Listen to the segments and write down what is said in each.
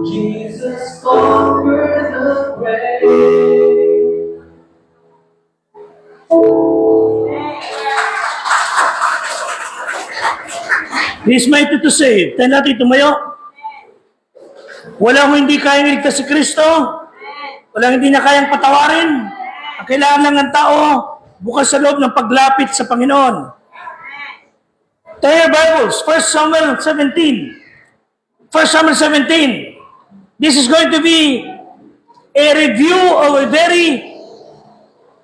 Jesus conquered the grave. He is mighty to save. Tayo natin tumayo. Walang hindi kayang iligtas si Kristo. Walang hindi na kayang patawarin. Ang kailangan lang ng tao, bukas sa loob ng paglapit sa Panginoon. Tayo your Bibles, 1 Samuel 17. 1 Samuel 17. This is going to be a review of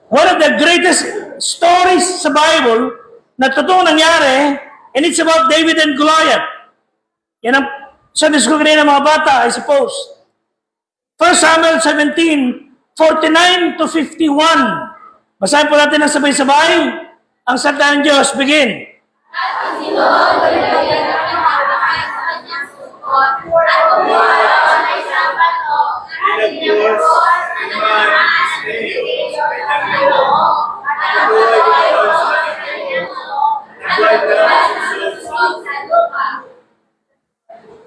one of the greatest stories sa Bible na totoong nangyari, and it's about David and Goliath. Yan ang Sunday school kanina mga bata, I suppose. 1 Samuel 17, 49 to 51. Basahin po natin ang sabay-sabay. Ang salita ng Diyos, begin.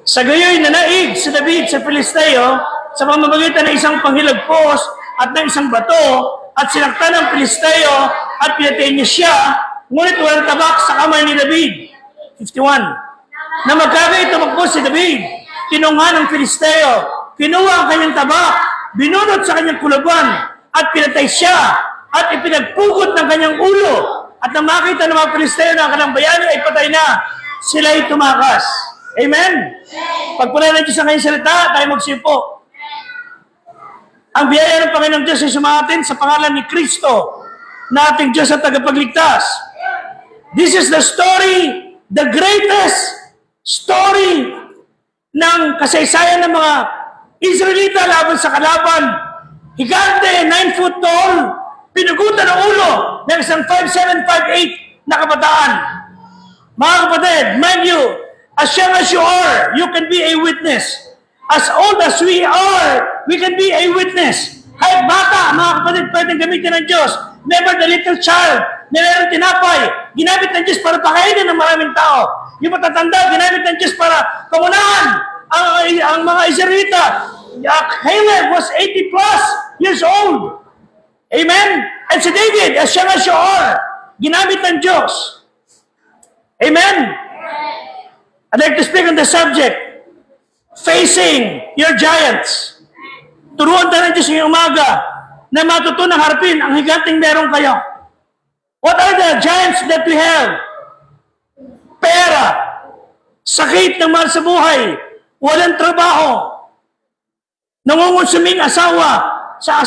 Sa gayoy nanaig si David sa Filisteo sa pamamagitan ng isang panghilagpos at ng isang bato at sinaktan ng Filisteo at pinatay niya siya, ngunit walang tabak sa kamay ni David. 51. Na magkagay tumakbo si David, kinunga ng Filisteo, kinuha ang kanyang tabak, binunot sa kanyang kulaban at pinatay siya at ipinagpugod ng kanyang ulo. At nang makita ng mga Filisteo na ang kanyang bayani ay patay na, sila'y tumakas. Amen? Pagpuna ng Diyos ang kanyang salita, tayo magsipo. Ang biyaya ng Panginoong Diyos ay sumatin sa pangalan ni Kristo na ating Diyos at tagapagligtas. This is the story, the greatest story ng kasaysayan ng mga Israelita laban sa kalaban. Higante, 9 foot tall, pinugutan ang ulo ng isang 5'7", 5'8" na kabataan. Mga kapatid, mind you, as young as you are, you can be a witness. As old as we are, we can be a witness. Kahit bata, mga kapatid, pwedeng gamitin ng Diyos. Never the little child, nilayang tinapay, ginamit ng Diyos para pakainin ng maraming tao. Yung matatanda, ginamit ng Diyos para pamunahan ang mga Israelita. Caleb was 80 plus years old. Amen? And si David, as young as you are, ginamit ng Diyos. Amen? I'd like to speak on the subject, facing your giants. Turuan tayo ng Diyos ngayong umaga na matutunang harapin ang higanting meron kayo. What are the giants that we have? Pera, sakit ng mahal sa buhay, walang trabaho, nangungonsuming asawa, sa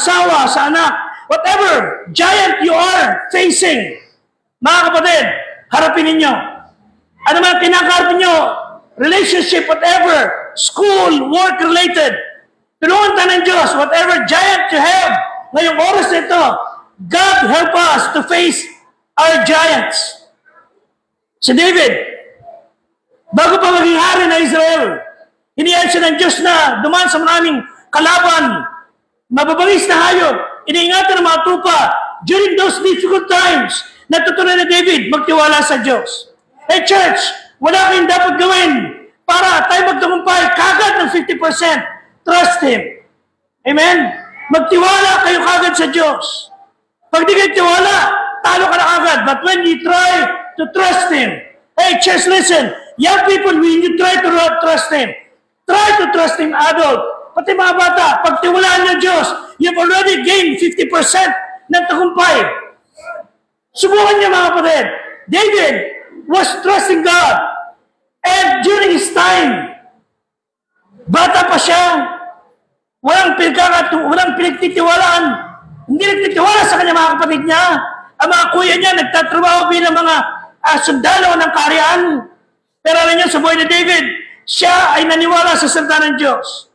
anak, whatever giant you are facing, mga kapatid, harapin ninyo. Ano man kinakaharap ninyo, relationship, whatever, school, work-related, tulungan tayo ng Diyos, whatever giant you have, ngayong oras nito, God help us to face our giants. Si David, bago pa maging hari na Israel, hiniyaan siya ng Diyos na dumaan sa maraming kalaban, mababangis na hayop, iniingatan ng mga trupa. During those difficult times, natutunan na David magtiwala sa Diyos. Hey church, wala kayong dapat gawin para tayo magtagumpay kagad ng 50%. Trust Him. Amen? Magtiwala kayo kagad sa Diyos. Pag di kayo tiwala, talo ka na kagad. But when you try to trust Him, hey church, listen, young people, when you try to trust Him, try to trust Him, adult. Pati mga bata, pag tiwalaan niyo Diyos, you've already gained 50% ng tagumpay. Subukan niyo mga kapatid. David was trusting God. And during his time, bata pa siya, walang pinagtitiwalaan, hindi nagtitiwala sa kanya mga kapatid niya. Ang mga kuya niya nagtatrabaho bilang mga sundalo ng kaharian. Pero alam niyo, sa buhay ni David, siya ay naniwala sa salita ng Diyos.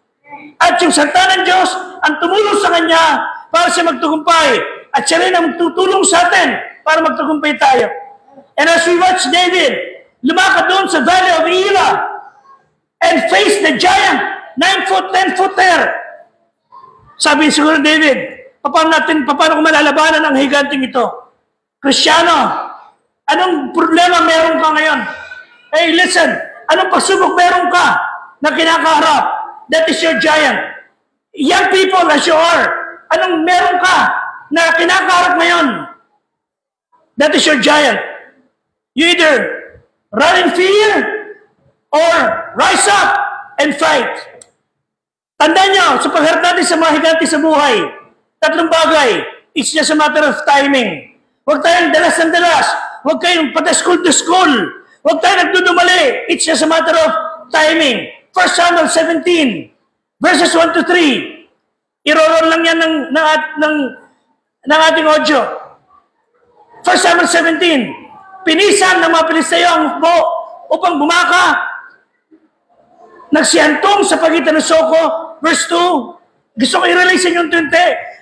At yung salita ng Diyos ang tumulong sa kanya para siya magtagumpay. At siya rin ang tutulong sa atin para magtagumpay tayo. And as we watch David, lumakad doon sa Valley of Elah and face the giant, 9 foot, 10 foot there. Sabi siguro David, paano ko malalabanan ang higanting ito? Kristyano, anong problema meron ka ngayon? Hey, listen, anong pagsubok meron ka na kinakaharap? That is your giant. Young people as you are, anong meron ka na kinakaharap ngayon? That is your giant. You either run in fear, or rise up and fight. Tandaan nyo, sa pagharap natin sa mga higante sa buhay, tatlong bagay, it's just a matter of timing. Huwag tayong dalas ng dalas. Huwag kayong pata-school to school. Huwag tayong nagdudumali. It's just a matter of timing. 1 Samuel 17, verses 1 to 3. Irorol lang yan ng ating audio. 1 Samuel 17, pinisan ng mga Pilisteo ang hukbo upang bumaka. Nagsiyantong sa pagitan ng Soko. Verse 2, gusto ko i-release yung 20.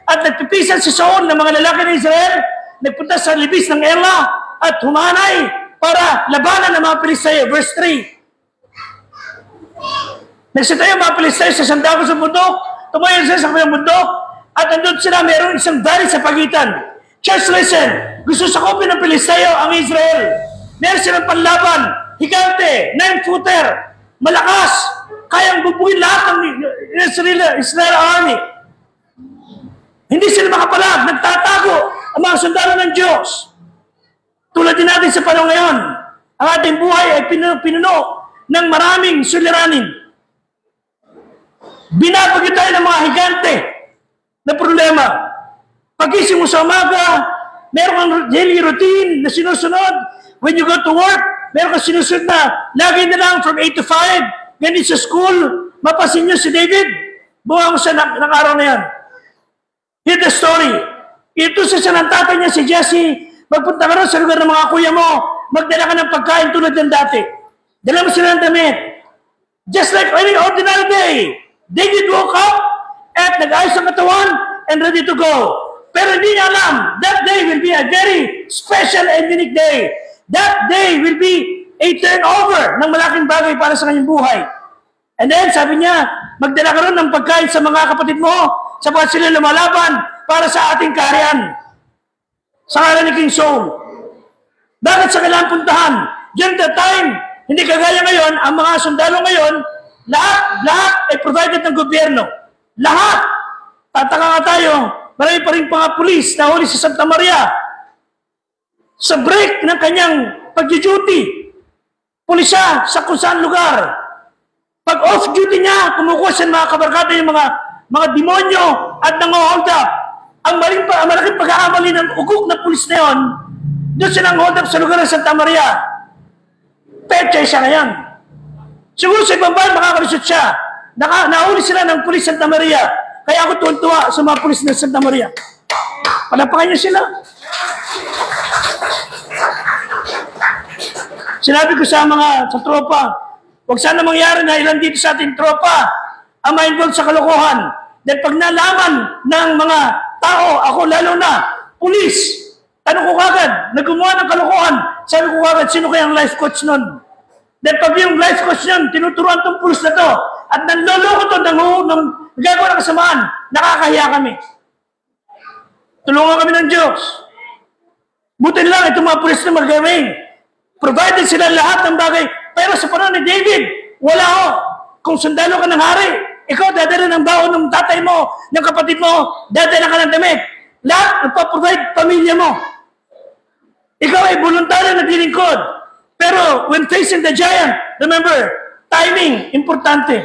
At nagpipisan si Saul ng mga lalaki ng Israel, nagpunta sa libis ng Ela at humanay para labanan ng mga Pilisteo. Verse 3, nagsitayo ang mga Pilisteo sa sandako sa bundok, tumayo sila sa kanyang bundok, at nandun sila mayroong isang valley sa pagitan. Church, listen, gusto sakupin ng Pilisteo ang Israel. Meron silang panlaban, higante, 9-footer, malakas, kayang bubuin lahat ng Israel army. Hindi sila makapalag, nagtatago ang mga sundalo ng Diyos. Tulad din natin sa panahon ngayon, ang ating buhay ay pinuno ng maraming suliranin. Binabagyo tayo ng mga higante na problema. Pagising mo sa umaga, meron kang daily routine na sinusunod. When you go to work, meron kang sinusunod na lagi na lang from 8 to 5. Ganit sa school, mapasin nyo si David. Buha mo siya ng araw na yan. Hear the story. Ito sa ng tatay niya si Jesse. Magpunta ka rin sa lugar ng mga kuya mo. Magdala ka ng pagkain tulad ng dati. Dala mo sila ng damit. Just like any ordinary day. David woke up at nag-ayos ang katawan and ready to go. Pero hindi niya alam, that day will be a very special and unique day. That day will be a turnover ng malaking bagay para sa kanyang buhay. And then, sabi niya, magdala ka rin ng pagkain sa mga kapatid mo sapagkat sila lumalaban para sa ating kaharian. Sa ngalan ni King Saul. Bakit sa kailangan puntahan? During that time, hindi kagaya ngayon, ang mga sundalo ngayon, lahat ay provided ng gobyerno. Lahat. Tataka nga tayo, marami pa rin mga pulis na huli sa Santa Maria. Sa break ng kanyang pag-duty, pulisya sa kung saan lugar. Pag off-duty niya, kumukuha siya ng mga kabarkada yung mga demonyo at nang-hold up. Ang malaking pag-aamali ng ugok na pulis na yun, doon siya nang-hold up sa lugar ng Santa Maria. Peche siya ngayon. Siguro sa ibang bayan, makakalusot siya. Nahuli sila ng pulis Santa Maria. Kaya ako tuwan-tuwa sa mga pulis ng Santa Maria. Palapakan niyo sila. Sinabi ko sa tropa, huwag sana mangyari na ilan dito sa ating tropa ang ma-involve sa kalokohan. Dahil pag nalaman ng mga tao, ako lalo na, pulis, tanong ko kagad, naggumawa ng kalokohan, sabi ko kagad, sino kayang life coach nun? Dahil pag yung life coach nun, tinuturuan tong pulis na to, at nanloloko to, nagagawa ng kasamaan, nakakahiya kami. Tulungan kami ng Diyos. Buti lang itong mga pulis na magagawin. Provided sila lahat ng bagay. Pero sa panahon ni David, wala ho. Kung sundalo ka ng hari, ikaw dadala ng baon ng tatay mo, ng kapatid mo, dadala ka ng damit. Lahat nagpa-provide pamilya mo. Ikaw ay voluntaryo naglilingkod. Pero when facing the giant, remember, timing, importante.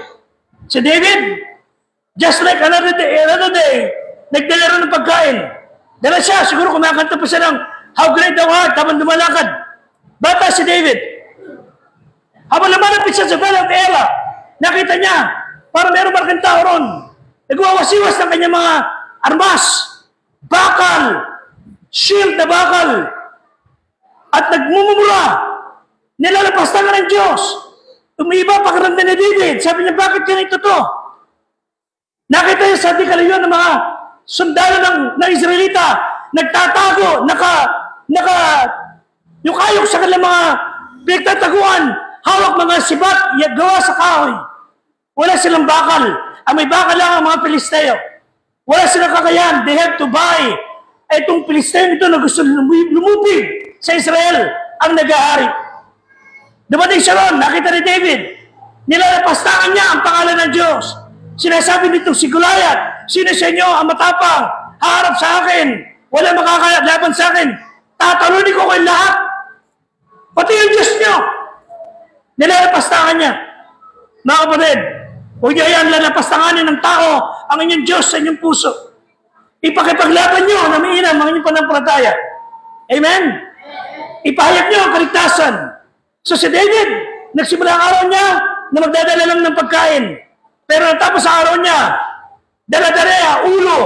Si David, just like another day, nagdala rin ng pagkain. Dala siya, siguro kumakanta pa siya ng How Great Thou Art habang dumalakad. Bata si David. Habang lumalapit siya sa Valley of Ela, nakita niya, para meron malaking tao ron. Nagwawasiwas ng kanyang mga armas, bakal, shield na bakal, at nagmumumura. Nilalapastan ka ng Diyos. Umiiba pakiramdam ni David. Sabi niya, bakit ganito to? Nakita niya sa ating kalayuan ng mga sundalo ng Israelita, nagtatago, yukayok sa kanilang mga pinagtataguan, hawak mga sibat, gawa sa kahoy. Wala silang bakal. Ang may bakal lang ang mga Pilisteo. Wala silang kakayan. They have to buy. Itong Pilisteo ito na gusto lumupig sa Israel ang nag-ahari. Dumating siya ron, nakita ni David. Nilalapastangan niya ang pangalan ng Diyos. Sinasabi nito si Goliath, sino sa inyo ang matapang? Haharap sa akin. Wala makakalaban sa akin. Tatalunin ko kayo lahat. Pati yung Diyos niyo. Nilalapastangan niya. Mga kapatid, huwag niyo yan lalapastanganin ng tao ang inyong Diyos sa inyong puso. Ipakipaglaban niyo na mainam ang inyong panampalataya. Amen? Ipahayag niyo ang kaligtasan. So si David, nagsimula ang araw niya na magdadala lang ng pagkain. Pero natapos ang araw niya, dala-dala ulo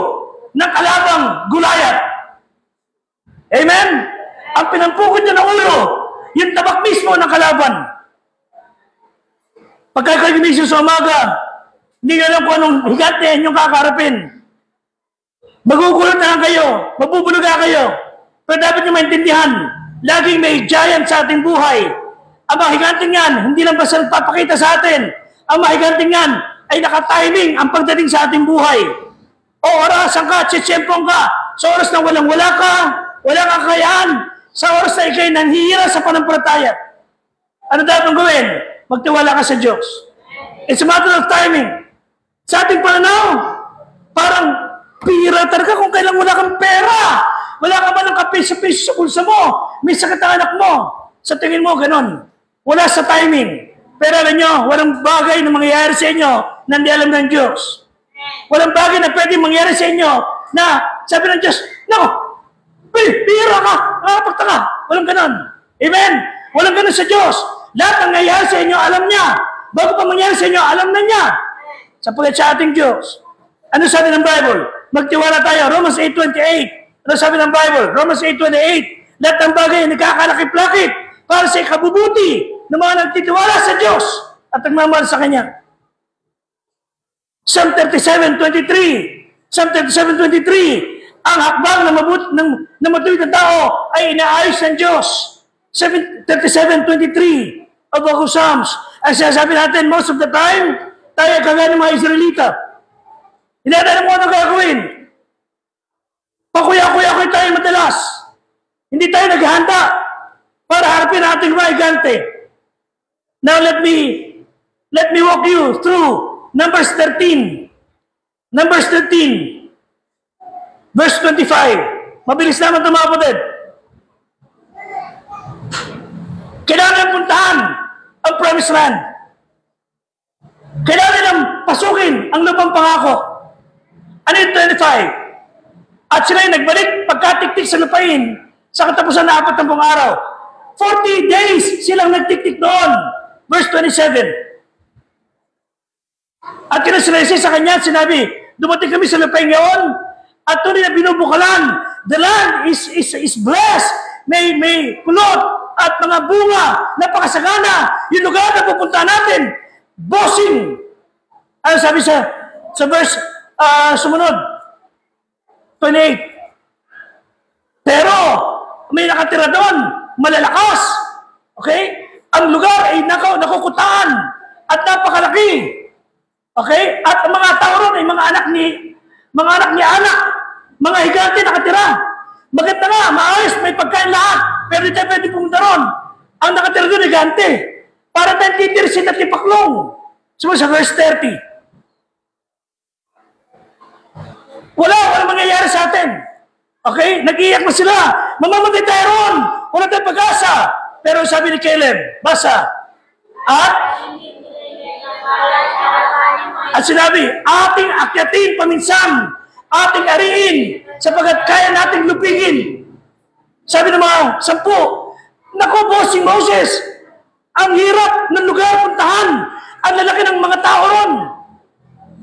ng kalabang Goliath. Amen? Ang pinampukod niya ng ulo, yung tabak mismo ng kalaban. Pagkakagimisyon sa umaga, hindi nyo alam kung anong higante inyong kakarapin. Magugulot na lang kayo, mabubuluga kayo. Pero dapat nyo maintindihan, laging may giant sa ating buhay. Ang mga higanting yan, hindi lang basta nagpapakita sa atin. Ang mga higanting yan ay nakatiming ang pagdating sa ating buhay. O orasan ka, tsitsempong ka, sa oras na walang-wala ka, walang kakayaan, sa oras na ikay nanghihira sa panampalataya. Ano dapat mong gawin? Magtiwala ka sa Diyos. It's a matter of timing. Sa ating pananaw, parang piratan ka kung kailan wala kang pera. Wala ka ba ng kapiso-piso sa bulsa mo? May sakit ang anak mo. Sa tingin mo, ganun. Wala sa timing. Pero alam nyo, walang bagay na mangyayari sa inyo na hindi alam ng Diyos. Walang bagay na pwede mangyayari sa inyo na sabi ng Diyos, no, pira ka, nakapagta ka. Walang ganun. Amen? Walang ganun sa Diyos. Lahat ng nangyayari sa inyo, alam niya. Bago pa mangyari sa inyo, alam na niya. Sapagkat sa ating Diyos. Ano sabi ng Bible? Magtiwala tayo. Romans 8:28. Ano sabi ng Bible? Romans 8:28. Lahat ng bagay ay nagkakalakip-lakip para sa ikabubuti ng mga nagtitiwala sa Diyos at nagmamahal sa Kanya. Psalm 37:23. Psalm 37:23. Ang hakbang na matuwid ng tao ay inaayos ng Diyos. 37:23 of the Psalms. Ang sinasabi natin, most of the time, tayo kagaya ng mga Israelita. Hindi natin mo ano gagawin. Pakuya-kuya tayo madalas. Hindi tayo naghahanda para harapin ang ating mga higante. Now let me walk you through Numbers 13. Numbers 13. Verse 25. Mabilis naman ito mga kapatid. Kailangan puntahan ang promised land. Kailangan nilang pasukin ang lupang pangako. Ano yung 25? At sila'y nagbalik pagkatiktik sa lupain sa katapusan na 40 araw. 40 days silang nagtiktik doon. Verse 27. At kinasalaysi sa kanya, sinabi, dumating kami sa lupain ngayon at tunay na binubukalan. The land is blessed. May pulot at mga bunga, napakasagana. Yung lugar na pupunta natin, bossing. Ano sabi sa verse sumunod? 28. Pero, may nakatira doon, malalakas. Okay? Ang lugar ay nakukutaan at napakalaki. Okay? At ang mga tao ron ay mga anak ni anak. Mga higante nakatira. Maganda nga, maayos, may pagkain lahat. Pero di tayo pwede pumunta ron. Ang nakatira doon, higante. Para tayong titirsin at tipaklong. Sumunod sa verse 30. Walang mangyayari sa atin. Okay? Nag-iyak na sila. Mamamatay tayo ron. Wala tayong pag-asa. Pero sabi ni Caleb, basa. At sinabi, ating akyatin paminsan. Ating ariin. Sapagat kaya nating lupigin. Sabi ng mga 10, naku, bossing Moses, ang hirap ng lugar puntahan. Ang lalaki ng mga tao ron.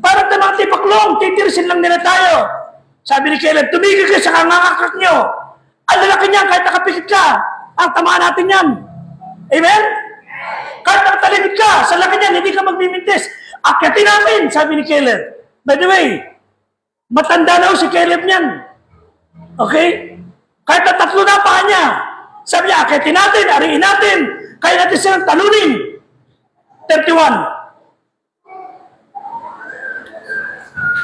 Parang tamang tipaklong, titirsin lang nila tayo. Sabi ni Caleb, tumigil ka sa kangangakak nyo. Ang lalaki niyan, kahit nakapikit ka, ang tamaan natin yan. Amen? Kahit nakatalikod ka, sa laki niyan, hindi ka magmimintis. Akyatin natin, sabi ni Caleb. By the way, matanda na si Caleb niyan. Okay? Kahit na 3 na paa niya, sabi niya, akyatin natin, ariin natin, kaya natin silang talunin. 31.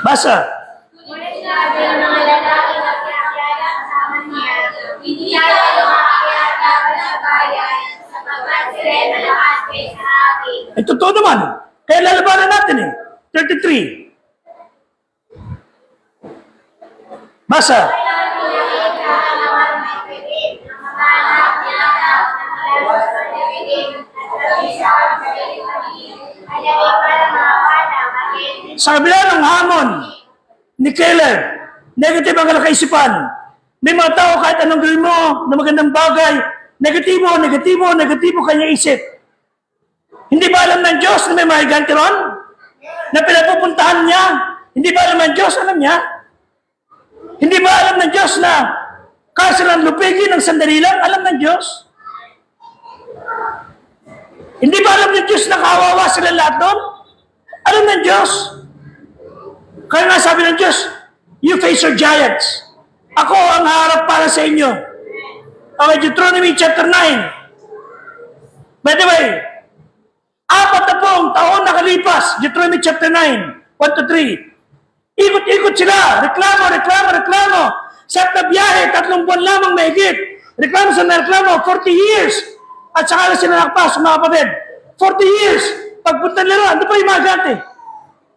Basa. Ngunit sinabi ng mga lalaki na pinakiyaya kasama niya, hindi tayo makakiyaya sa bayan sapagkat sila'y malakas kaysa akin. Ay, totoo naman. Kaya lalabanan natin eh. 33. Basa. Sa kabila ng hamon ni Keller, negative ang kaisipan. May mga tao kahit anong gawin mo na magandang bagay, negatibo kanya isip. Hindi ba alam ng Diyos na may mahiganti ron? Na pinapupuntahan niya? Hindi ba alam ng Diyos? Alam niya? Hindi ba alam ng Diyos na kasilang lupigin ng sandali lang? Alam ng Diyos? Hindi ba alam ng Diyos na kawawa sila lahat doon? Alam ng Diyos? Kaya nga sabi ng Diyos, you face your giants. Ako ang harap para sa inyo. Okay, Deuteronomy chapter 9. By the way, 40 taon nakalipas, Deuteronomy chapter 9, 1 to 3. Ikot-ikot sila, reklamo. Sa biyahe, 3 buwan lamang mahigit. Reklamo 40 years. At saka na sila nakpas, mga kapatid. 40 years. Pagpunta nila, ano pa yung mga gante?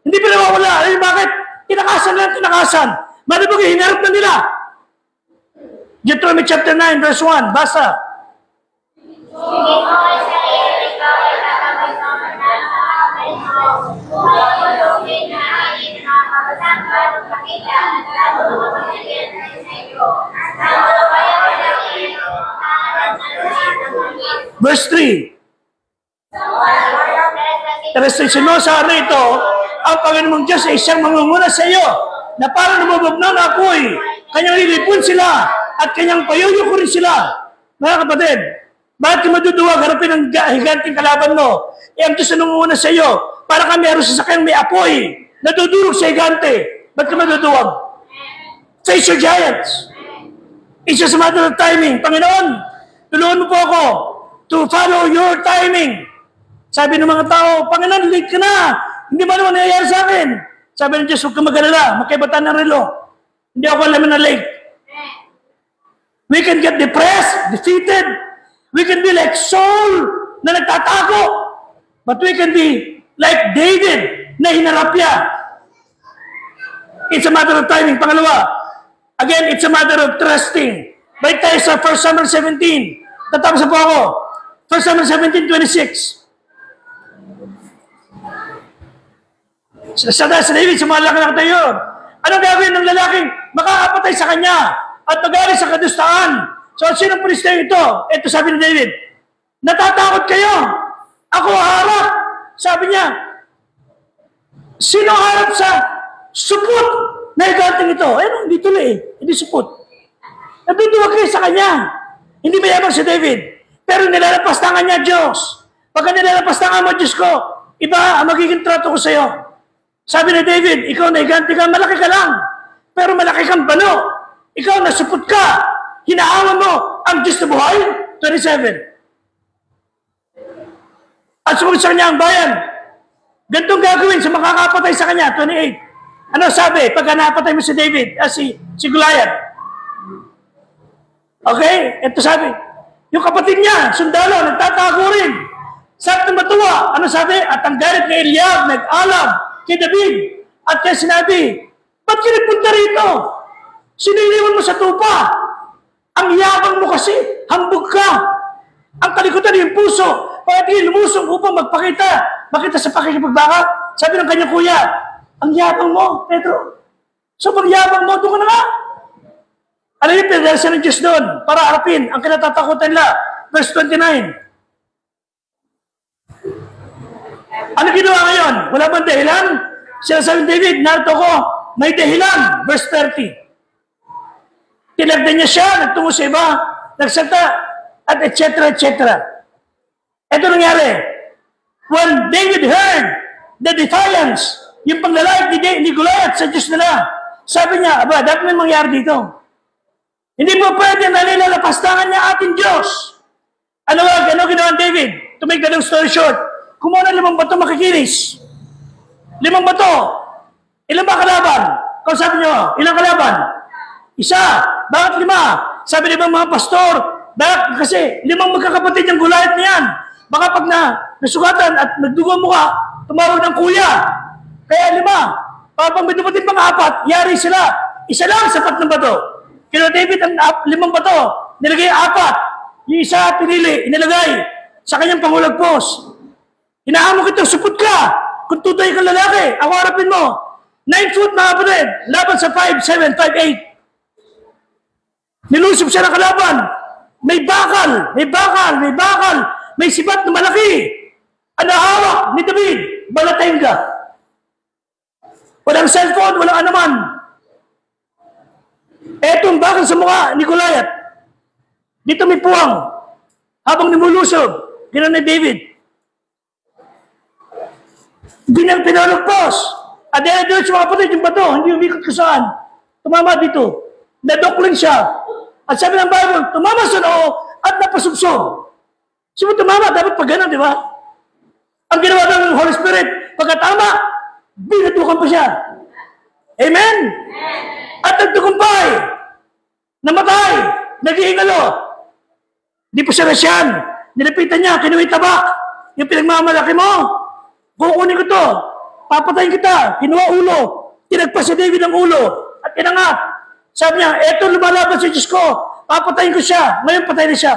Hindi pa nawawala. Ay, bakit? Tinakasan. Malibog, hinarap na nila. Deuteronomy chapter 9, verse 1. Basa. Verse 3. Restriction mo sa araw ito, ang Panginoong Diyos ay siyang mangunguna sa iyo, na parang namubugnaw na apoy, kanyang lilipon sila, at kanyang payuyukurin sila. Mga kapatid, bakit ka maduduwag harapin ang higanting kalaban mo? Ang Diyos na nangunguna sa iyo, para ka meron sa sakyang may apoy, nadudurog sa higante. Ba't ka maduduwag? Face your giants. It's just a matter of timing. Panginoon, tulungan mo po ako to follow your timing. Sabi ng mga tao, Panginoon, late ka na. Hindi ba naman nangyayari sa akin? Sabi ng Diyos, huwag ka mag-alala. Magkaibatan ng relo. Hindi ako alam na late. We can get depressed, defeated. We can be like Saul na nagtatago. But we can be like David na hinarap niya. It's a matter of timing. Pangalawa, again, it's a matter of trusting. Balik tayo sa 1 Samuel 17. Tatapos na po ako. 1 Samuel 17:26. Sa David, sumalaki lang tayo. Anong gagawin ng lalaking makakapatay sa kanya at magaling sa kadustaan? So, sinong Pilisteo ito? Ito sabi ni David, natatakot kayo. Ako harap. Sabi niya, sino harap sa supot na higanting ito? Hindi tuloy. Hindi supot. Natutuwa kayo sa kanya. Hindi mayabang si David. Pero nilalapastangan niya Diyos. Pagka nilalapastangan mo Diyos ko, iba ang magiging trato ko sa iyo. Sabi ni David, ikaw na higanti ka, malaki ka lang. Pero malaki kang balo. Ikaw nasupot ka. Hinaawan mo ang Diyos na buhay. 27. At sumunod sa kanya ang bayan. Gantong gagawin sa makakapatay sa kanya. 28. Ano sabi? Pagka napatay mo si David, si Goliath. Okay? Ito sabi. Yung kapatid niya, sundalo, nagtatago rin. Sabi ng matuwa. Ano sabi? At ang galit ni Eliab, nag-alab kay David. At kaya sinabi, ba't ka nagpunta rito? Siniliwan mo sa tupa. Ang yabang mo kasi, hambog ka. Ang kalikutan yung puso. Pagkat lumusong upang makita sa pakikipagbaka. Sabi ng kanyang kuya, ang yabang mo, Pedro. So pag yabang mo, doon ka na nga. Alam niyo, pinadala ng Diyos doon para harapin ang kinatatakutan nila. Verse 29. Ano ginawa ngayon? Wala bang dahilan? Sinasabi David, narito ko, may dahilan. Verse 30. Tinagdan niya siya, nagtungo sa iba, nagsata, at etc. Ito nangyari. When David heard the defiance, yung paglalait ni Goliath sa Diyos nila, sabi niya, aba, dapat may mangyari dito. Hindi mo pwede na nilalapastangan niya ating Diyos. Ano ginawa David? To make the long story short, kumuha ng 5 bato makikinis. 5 bato. Ilan ba kalaban? Kung sabi niyo, ilang kalaban? Isa. Bakit 5? Sabi ni mga pastor, bakit? Kasi 5 magkakapatid yung Goliath niyan. Baka pag nasugatan at nagdugo mo ka, tumawag ng kuya. Kaya 5. Pag may dumating pang 4, yari sila. Isa lang sapat ng bato. Kaya David ang 5 bato, nilagay 4. Yung isa pinili, inilagay sa kanyang pangulagpos. Hinahamok itong supot ka. Kung tutoy kang lalaki, ako harapin mo. 9 foot mga kapatid, laban sa 5'7", 5'8". Nilusob siya ng kalaban. May bakal, may sibat na malaki. Ano hawak ni David? Balatenga. Walang cellphone, walang anuman. Etong bakal sa mukha ni Goliath. Dito may puwang. Habang nimulusob, gano'n ni David. Pinalagpos. At dahil doon sa mga kapatid, yung bato, hindi umikot kung saan. Tumama dito. Nadokling siya. At sabi ng Bible, tumama sa noo at napasubsob. Sabi tumama, dapat pag gano'n, di ba? Ang ginawa ng Holy Spirit, pagkatama, binatukan pa siya. Amen? At nagtukumpay, namatay, nag-iingalo. Di pa siya rasyan. Nilapitan niya, kinuha tabak. Yung pinagmamalaki mo, kukunin ko to. Papatayin kita. Kinuha ulo. Tinagpas si David ang ulo. At inangat. Sabi niya, eto lumalaban sa Diyos ko. Papatayin ko siya. Ngayon patay na siya.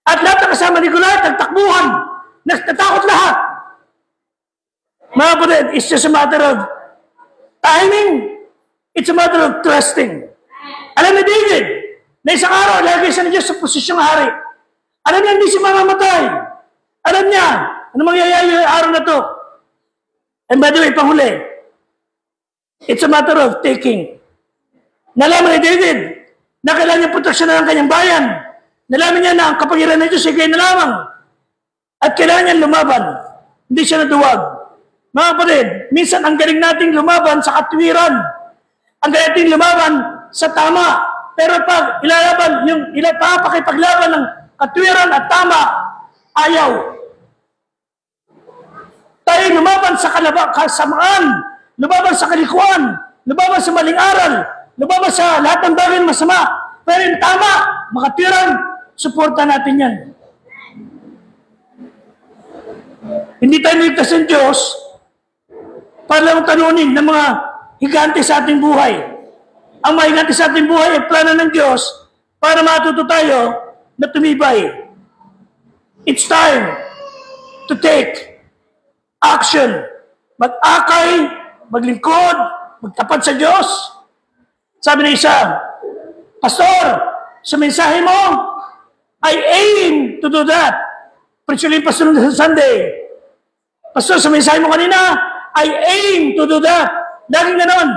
At lahat ng kasama ni Goliath, nagtakbuhan. Natakot lahat. Mga kapatid, it's just a matter of timing. It's a matter of trusting. Alam ni David, na isang araw, lagay siya ng Diyos sa posisyong hari. Alam niya, hindi siya mamamatay. Alam niya, ano mangyayari yung araw na to. And by the way, panghuli, it's a matter of taking. Nalaman ni David, na kailangan niya proteksyon ng kanyang bayan. Nalaman niya na ang kapangyarihan ng Diyos ay gaya na lamang. At kailangan niya lumaban. Hindi siya naduwag. Mga kapatid, minsan ang galing nating lumaban sa katwiran. Ang galing nating lumaban sa tama. Pero pag ilalaban, yung pakipaglaban ng katwiran at tama, ayaw. Tayo lumaban sa kasamaan, lumaban sa kalikuan, lumaban sa maling aral, lumaban sa lahat ng bagay na masama. Pero yung tama, makatwiran, suporta natin yan. Hindi tayo niligtas ng Diyos para lang talunin ng mga higante sa ating buhay. Ang mga higante sa ating buhay ay plano ng Diyos para matuto tayo na tumibay. It's time to take action. Mag-akay, maglingkod, magtapat sa Diyos. Sabi ng isa, Pastor, sa mensahe mo, I aim to do that. Preaching Pastor sa Sunday. Pastor, sa mensahe mo kanina, I aim to do that. Laging ganon.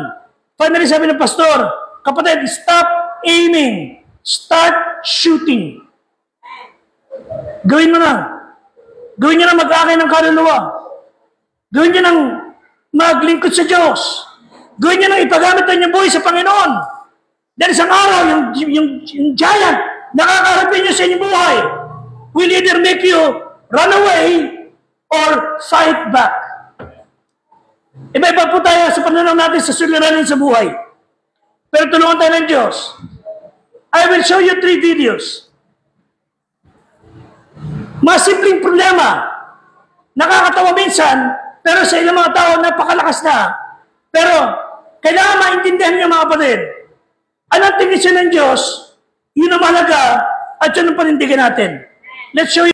Finally, sabi ng pastor, kapatid, stop aiming. Start shooting. Gawin mo na. Gawin nyo na mag-akay ng kaluluwa. Gawin nyo ng maglingkod sa Diyos. Gawin nyo na ipagamit ang inyong buhay sa Panginoon. Dahil isang araw, yung giant, nakakaharapin nyo sa inyong buhay, will either make you run away or fight back. Iba-iba po tayo sa pananaw natin sa suliranin sa buhay. Pero tulungan tayo ng Diyos. I will show you 3 videos. Mga simpleng problema. Nakakatawa minsan, pero sa ilang mga tao, napakalakas na. Pero, kailangan maintindihan niyo mga kapatid. Anong tingin siya ng Diyos, yun ang mahalaga, at yun ang panindigan natin. Let's show you